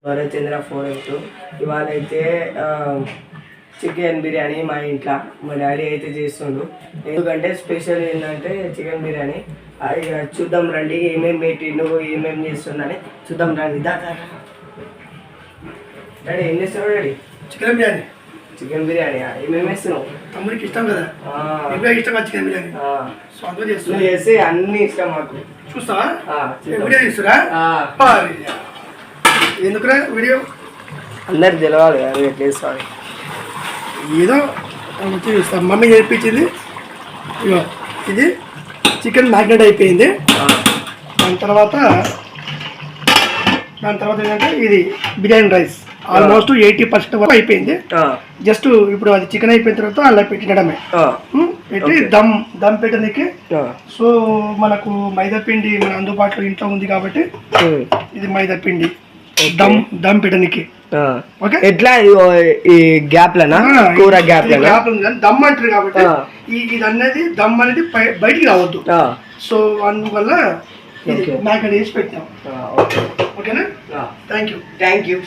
చంద్ర 482 ఇవాళ అయితే చికెన్ బిర్యానీ మా ఇంట్లో మా డాడీ అయితే చేస్తుండు. ఎందుకంటే స్పెషల్ ఏంటంటే చికెన్ బిర్యానీ. ఇక చూద్దాం రండి ఏమేమి పెట్టిండు ఏమేమి చేస్తుందని చూద్దాం రండి. డాడీ ఏం చేస్తున్నావు daddy? Chicken biryani. Chicken biryani ఏమేమి వేస్తున్నావు? తమ్ముడికి ఇష్టం కదా, ఇష్టం కదా చికెన్ బిర్యానీ. నువ్వు చేస్తే అన్ని ఇష్టం మాకు. చూస్తావా? వీడియో తీస్తురా? ఎందుకురా వీడియో? అందరికి తెలవాలి కదా ఎట్లా చేస్తాను. ఏదో వచ్చి చూస్తాం. మమ్మీ చేయించింది. ఇగో ఇది చికెన్ మ్యాగ్నేట్ అయిపోయింది. దాని తర్వాత ఏంటంటే ఇది బిర్యానీ రైస్ ఆల్మోస్ట్ 80% వరకు అయిపోయింది. జస్ట్ ఇప్పుడు అది చికెన్ అయిపోయిన తర్వాత అలా పెట్టడమే. పెట్టి దమ్ పెట్టడానికి. సో మనకు మైదా పిండి మన అందుబాటులో ఇంట్లో ఉంది కాబట్టి ఇది మైదా పిండి దమ్ పెట్టడానికి. ఎట్లా ఈ గ్యాప్ లనా కూర గ్యాప్ దమ్ అంటారు కాబట్టి ఇది అనేది దమ్ అనేది బయటికి రావద్దు. సో అందువల్ల మ్యాగ్నేట్ వేసి పెట్టాం. ఓకేనా? Thank you.